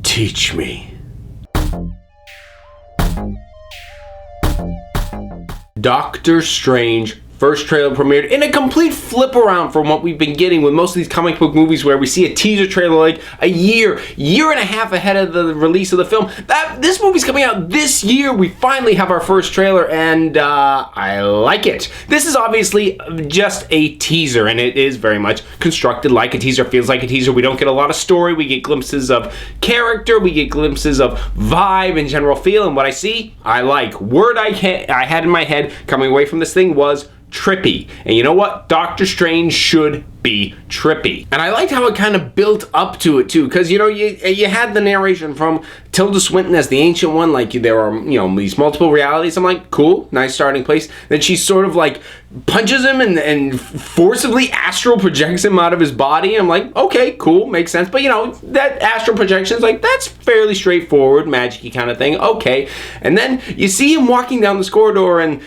Teach me. Doctor Strange first trailer premiered in a complete flip around from what we've been getting with most of these comic book movies, where we see a teaser trailer like a year and a half ahead of the release of the film. This movie's coming out this year. We finally have our first trailer, and I like it. This is obviously just a teaser, and it is very much constructed like a teaser, feels like a teaser. We don't get a lot of story. We get glimpses of character. We get glimpses of vibe and general feel, and what I see, I like. Word I had in my head coming away from this thing was trippy. And you know what? Doctor Strange should be trippy. And I liked how it kind of built up to it too, because you had the narration from Tilda Swinton as the Ancient One, like there are these multiple realities. I'm like, cool, nice starting place. Then she sort of like punches him and forcibly astral projects him out of his body. I'm like, okay, cool, makes sense. But that astral projection is like, that's fairly straightforward, magic-y kind of thing. Okay. And then you see him walking down this corridor, and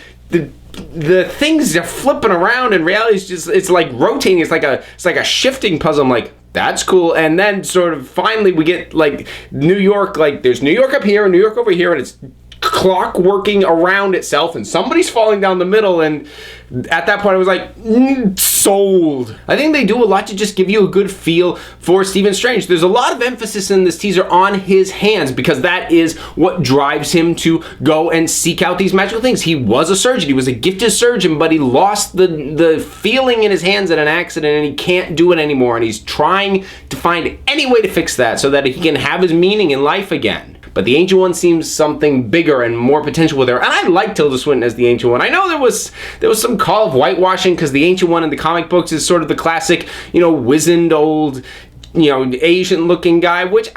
the things are flipping around, and reality is just, it's like rotating. It's like a shifting puzzle. I'm like, that's cool. And then sort of finally we get like New York, like there's New York up here and New York over here, and it's clock working around itself, and somebody's falling down the middle. And at that point I was like, sold. I think they do a lot to just give you a good feel for Stephen Strange. There's a lot of emphasis in this teaser on his hands, because that is what drives him to go and seek out these magical things. He was a surgeon. He was a gifted surgeon, but he lost the feeling in his hands in an accident, and he can't do it anymore, and he's trying to find any way to fix that so that he can have his meaning in life again. But the Ancient One seems something bigger and more potential with her. And I like Tilda Swinton as the Ancient One. I know there was some call of whitewashing, because the Ancient One in the comic books is sort of the classic, wizened old, Asian-looking guy, which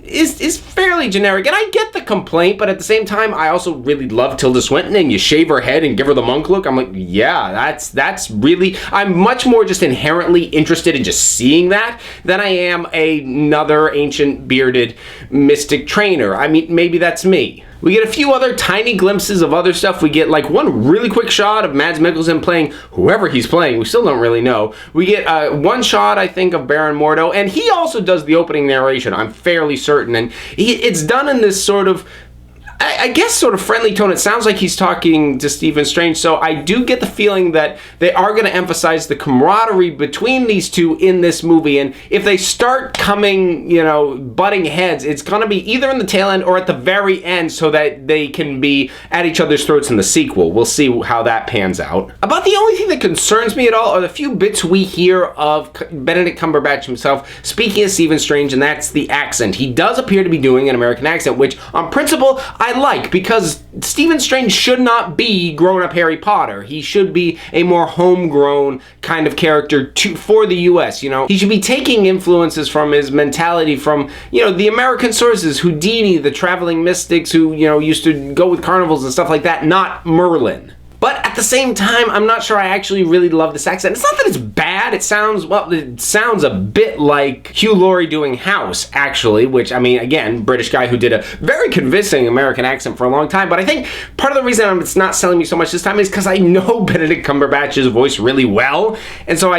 is fairly generic. And I get the complaint, but at the same time, I also really love Tilda Swinton, and you shave her head and give her the monk look. I'm like, yeah, that's really, I'm much more just inherently interested in just seeing that than I am another ancient bearded mystic trainer. I mean, maybe that's me. We get a few other tiny glimpses of other stuff. We get like one really quick shot of Mads Mikkelsen playing whoever he's playing. We still don't really know. We get one shot, I think, of Baron Mordo, and he also does the opening narration, I'm fairly certain. And it's done in this sort of, I guess, sort of friendly tone. It sounds like he's talking to Stephen Strange, so I do get the feeling that they are going to emphasize the camaraderie between these two in this movie. And if they start coming, butting heads, it's going to be either in the tail end or at the very end, so that they can be at each other's throats in the sequel. We'll see how that pans out. About the only thing that concerns me at all are the few bits we hear of Benedict Cumberbatch himself speaking as Stephen Strange, and that's the accent. He does appear to be doing an American accent, which on principle I like, because Stephen Strange should not be grown-up Harry Potter. He should be a more homegrown kind of character for the US, He should be taking influences from his mentality from, the American sources, Houdini, the traveling mystics who, used to go with carnivals and stuff like that, not Merlin. But at the same time, I'm not sure I actually really love this accent. It's not that it's bad. It sounds a bit like Hugh Laurie doing House, actually, which, I mean, again, British guy who did a very convincing American accent for a long time. But I think part of the reason it's not selling me so much this time is because I know Benedict Cumberbatch's voice really well. And so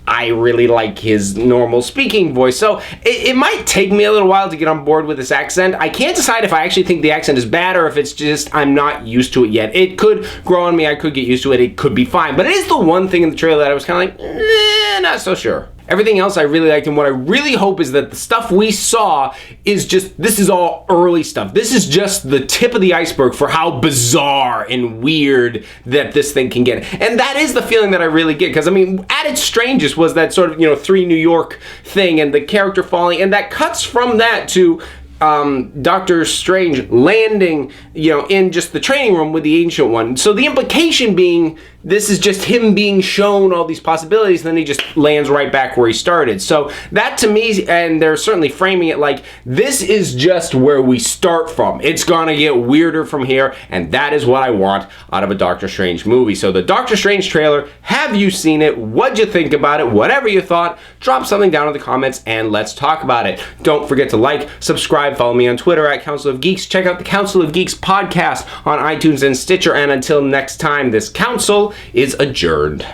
I really like his normal speaking voice. So it might take me a little while to get on board with this accent. I can't decide if I actually think the accent is bad or if it's just I'm not used to it yet. It could grow on me. I could get used to it. It could be fine. But it is the one thing in the trailer that I was kind of like, not so sure. Everything else I really liked, and what I really hope is that the stuff we saw is just, this is all early stuff. This is just the tip of the iceberg for how bizarre and weird that this thing can get. And that is the feeling that I really get, because I mean, at its strangest was that sort of, 3 New York thing and the character falling, and that cuts from that to Doctor Strange landing, in just the training room with the Ancient One. So the implication being, this is just him being shown all these possibilities, and then he just lands right back where he started. So that to me, and they're certainly framing it like, this is just where we start from. It's gonna get weirder from here, and that is what I want out of a Doctor Strange movie. So the Doctor Strange trailer, have you seen it? What'd you think about it? Whatever you thought, drop something down in the comments and let's talk about it. Don't forget to like, subscribe, follow me on Twitter at Council of Geeks. Check out the Council of Geeks podcast on iTunes and Stitcher, and until next time, this council is adjourned.